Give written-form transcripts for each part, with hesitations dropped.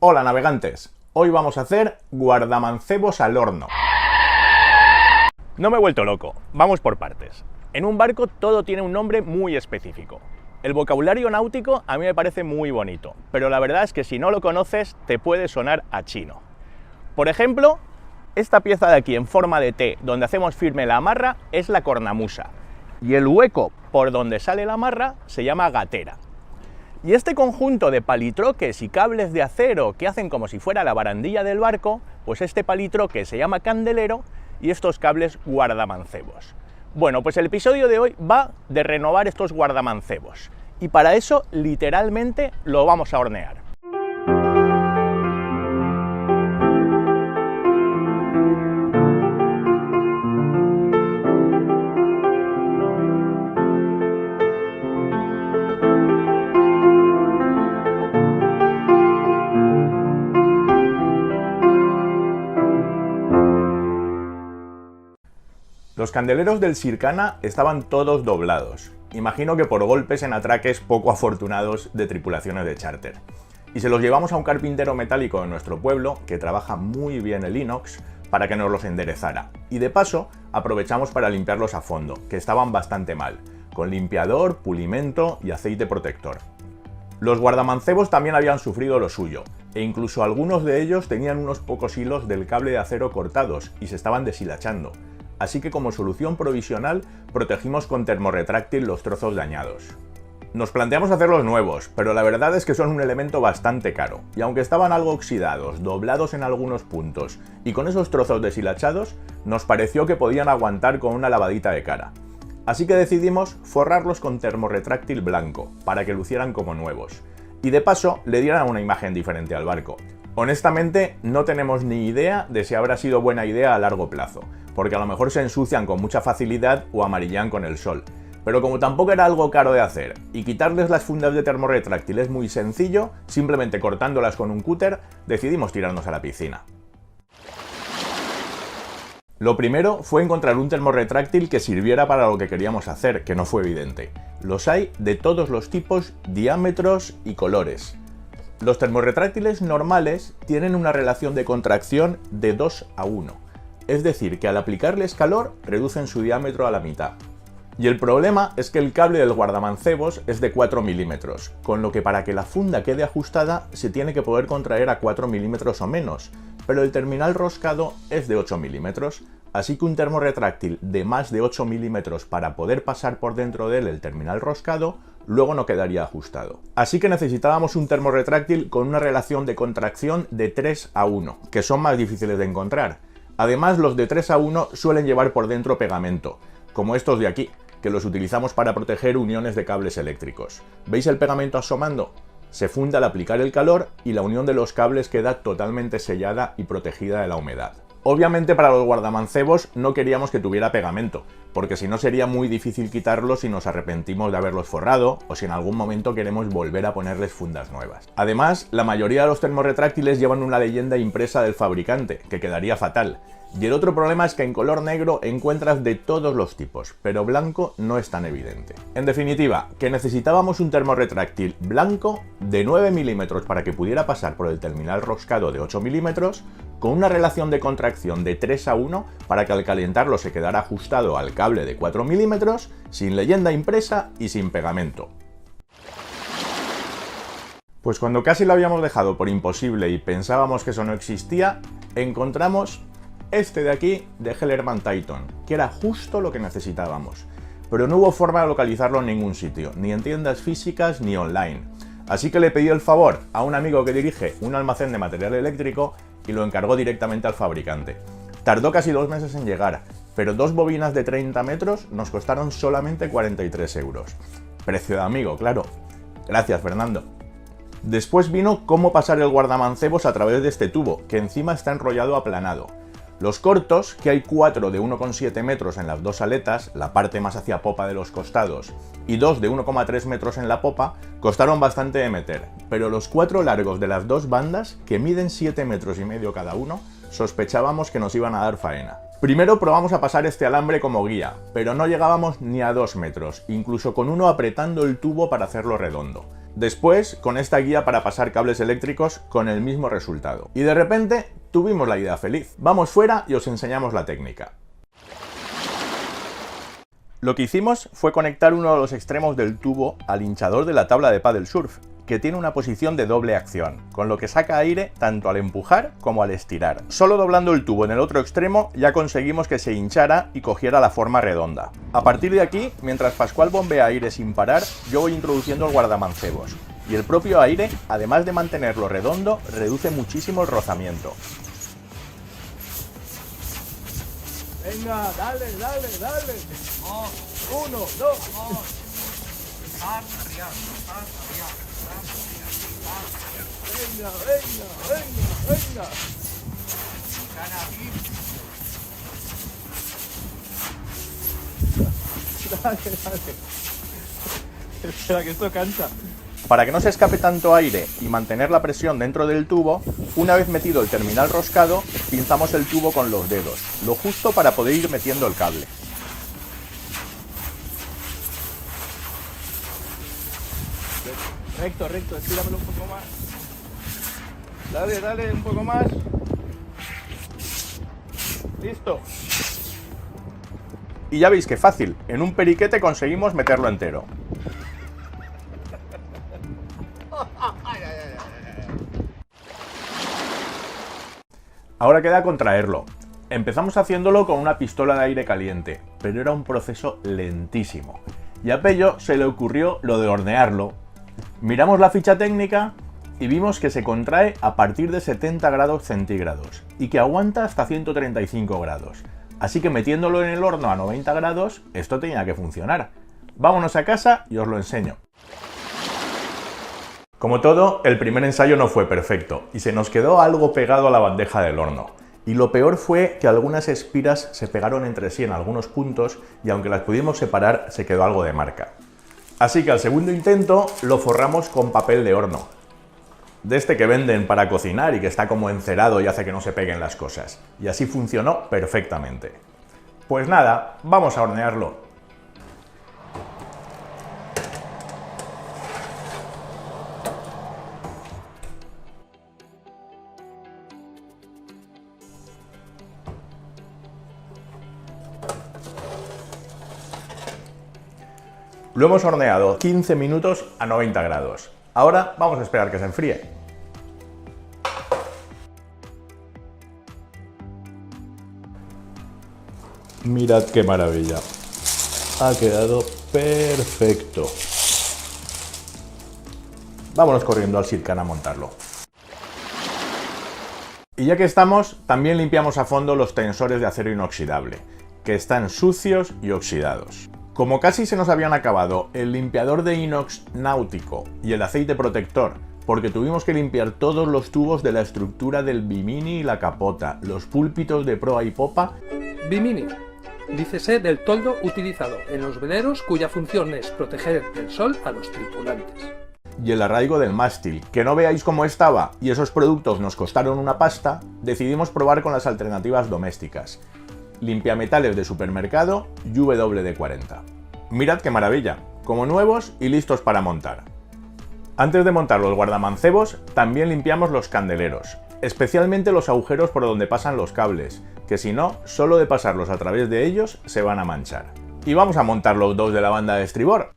Hola navegantes, hoy vamos a hacer guardamancebos al horno. No me he vuelto loco, vamos por partes. En un barco todo tiene un nombre muy específico. El vocabulario náutico a mí me parece muy bonito, pero la verdad es que si no lo conoces te puede sonar a chino. Por ejemplo, esta pieza de aquí en forma de T, donde hacemos firme la amarra, es la cornamusa. Y el hueco por donde sale la amarra se llama gatera. Y este conjunto de palitroques y cables de acero que hacen como si fuera la barandilla del barco, pues este palitroque se llama candelero y estos cables guardamancebos. Bueno, pues el episodio de hoy va de renovar estos guardamancebos y para eso literalmente lo vamos a hornear. Los candeleros del Sircana estaban todos doblados, imagino que por golpes en atraques poco afortunados de tripulaciones de charter. Y se los llevamos a un carpintero metálico de nuestro pueblo, que trabaja muy bien el inox, para que nos los enderezara. Y de paso, aprovechamos para limpiarlos a fondo, que estaban bastante mal, con limpiador, pulimento y aceite protector. Los guardamancebos también habían sufrido lo suyo, e incluso algunos de ellos tenían unos pocos hilos del cable de acero cortados y se estaban deshilachando. Así que como solución provisional protegimos con termorretráctil los trozos dañados. Nos planteamos hacerlos nuevos, pero la verdad es que son un elemento bastante caro, y aunque estaban algo oxidados, doblados en algunos puntos, y con esos trozos deshilachados, nos pareció que podían aguantar con una lavadita de cara. Así que decidimos forrarlos con termorretráctil blanco, para que lucieran como nuevos, y de paso le dieran una imagen diferente al barco. Honestamente, no tenemos ni idea de si habrá sido buena idea a largo plazo, porque a lo mejor se ensucian con mucha facilidad o amarillan con el sol. Pero como tampoco era algo caro de hacer y quitarles las fundas de termorretráctil es muy sencillo, simplemente cortándolas con un cúter, decidimos tirarnos a la piscina. Lo primero fue encontrar un termorretráctil que sirviera para lo que queríamos hacer, que no fue evidente. Los hay de todos los tipos, diámetros y colores. Los termorretráctiles normales tienen una relación de contracción de 2:1. Es decir, que al aplicarles calor reducen su diámetro a la mitad. Y el problema es que el cable del guardamancebos es de 4 milímetros, con lo que para que la funda quede ajustada se tiene que poder contraer a 4 milímetros o menos, pero el terminal roscado es de 8 milímetros, así que un termorretráctil de más de 8 milímetros para poder pasar por dentro de él el terminal roscado, luego no quedaría ajustado. Así que necesitábamos un termorretráctil con una relación de contracción de 3:1, que son más difíciles de encontrar. Además, los de 3:1 suelen llevar por dentro pegamento, como estos de aquí, que los utilizamos para proteger uniones de cables eléctricos. ¿Veis el pegamento asomando? Se funde al aplicar el calor y la unión de los cables queda totalmente sellada y protegida de la humedad. Obviamente para los guardamancebos no queríamos que tuviera pegamento, porque si no sería muy difícil quitarlos si nos arrepentimos de haberlos forrado o si en algún momento queremos volver a ponerles fundas nuevas. Además, la mayoría de los termorretráctiles llevan una leyenda impresa del fabricante, que quedaría fatal. Y el otro problema es que en color negro encuentras de todos los tipos, pero blanco no es tan evidente. En definitiva, que necesitábamos un termorretráctil blanco de 9 milímetros para que pudiera pasar por el terminal roscado de 8 milímetros, con una relación de contracción de 3:1 para que al calentarlo se quedara ajustado al cable de 4 milímetros, sin leyenda impresa y sin pegamento. Pues cuando casi lo habíamos dejado por imposible y pensábamos que eso no existía, encontramos este de aquí de Hellermann Titan, que era justo lo que necesitábamos. Pero no hubo forma de localizarlo en ningún sitio, ni en tiendas físicas ni online. Así que le pedí el favor a un amigo que dirige un almacén de material eléctrico y lo encargó directamente al fabricante. Tardó casi 2 meses en llegar, pero 2 bobinas de 30 metros nos costaron solamente 43 euros. Precio de amigo, claro. Gracias, Fernando. Después vino cómo pasar el guardamancebos a través de este tubo, que encima está enrollado aplanado. Los cortos, que hay 4 de 1,7 metros en las dos aletas, la parte más hacia popa de los costados, y 2 de 1,3 metros en la popa, costaron bastante de meter, pero los 4 largos de las dos bandas, que miden 7,5 metros cada uno, sospechábamos que nos iban a dar faena. Primero probamos a pasar este alambre como guía, pero no llegábamos ni a 2 metros, incluso con uno apretando el tubo para hacerlo redondo. Después, con esta guía para pasar cables eléctricos con el mismo resultado. Y de repente, tuvimos la idea feliz. Vamos fuera y os enseñamos la técnica. Lo que hicimos fue conectar uno de los extremos del tubo al hinchador de la tabla de paddle surf, que tiene una posición de doble acción, con lo que saca aire tanto al empujar como al estirar. Solo doblando el tubo en el otro extremo ya conseguimos que se hinchara y cogiera la forma redonda. A partir de aquí, mientras Pascual bombea aire sin parar, yo voy introduciendo el guardamancebos, y el propio aire, además de mantenerlo redondo, reduce muchísimo el rozamiento. Venga, dale, dale, dale. 1, 2. Venga, venga, venga, venga. Dale, dale. Espera, que esto cansa. Para que no se escape tanto aire y mantener la presión dentro del tubo, una vez metido el terminal roscado, pinzamos el tubo con los dedos, lo justo para poder ir metiendo el cable. Recto, recto, estíramelo un poco más. Dale, dale, un poco más. Listo. Y ya veis que fácil, en un periquete conseguimos meterlo entero. Ahora queda contraerlo. Empezamos haciéndolo con una pistola de aire caliente, pero era un proceso lentísimo. Y a Pello se le ocurrió lo de hornearlo. Miramos la ficha técnica y vimos que se contrae a partir de 70 grados centígrados y que aguanta hasta 135 grados. Así que metiéndolo en el horno a 90 grados, esto tenía que funcionar. Vámonos a casa y os lo enseño. Como todo, el primer ensayo no fue perfecto y se nos quedó algo pegado a la bandeja del horno. Y lo peor fue que algunas espiras se pegaron entre sí en algunos puntos y aunque las pudimos separar, se quedó algo de marca. Así que al segundo intento lo forramos con papel de horno. De este que venden para cocinar y que está como encerado y hace que no se peguen las cosas. Y así funcionó perfectamente. Pues nada, vamos a hornearlo. Lo hemos horneado 15 minutos a 90 grados. Ahora vamos a esperar que se enfríe. Mirad qué maravilla. Ha quedado perfecto. Vámonos corriendo al Sircan a montarlo. Y ya que estamos, también limpiamos a fondo los tensores de acero inoxidable, que están sucios y oxidados. Como casi se nos habían acabado el limpiador de inox náutico y el aceite protector, porque tuvimos que limpiar todos los tubos de la estructura del bimini y la capota, los púlpitos de proa y popa. Bimini. Dícese del toldo utilizado en los veleros cuya función es proteger del sol a los tripulantes. Y el arraigo del mástil, que no veáis cómo estaba y esos productos nos costaron una pasta, decidimos probar con las alternativas domésticas. Limpiametales de supermercado y WD-40. Mirad qué maravilla, como nuevos y listos para montar. Antes de montar los guardamancebos, también limpiamos los candeleros, especialmente los agujeros por donde pasan los cables, que si no, solo de pasarlos a través de ellos se van a manchar. Y vamos a montar los dos de la banda de estribor.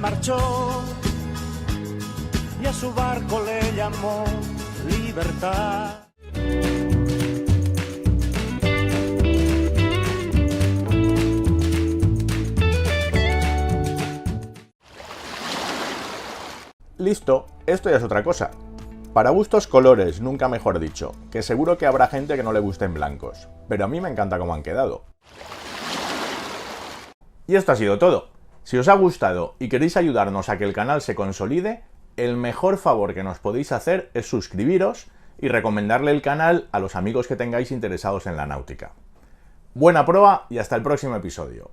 Marchó y a su barco le llamó Libertad. Listo, esto ya es otra cosa. Para gustos colores, nunca mejor dicho, que seguro que habrá gente que no le gusten blancos, pero a mí me encanta cómo han quedado. Y esto ha sido todo. Si os ha gustado y queréis ayudarnos a que el canal se consolide, el mejor favor que nos podéis hacer es suscribiros y recomendarle el canal a los amigos que tengáis interesados en la náutica. Buena prueba y hasta el próximo episodio.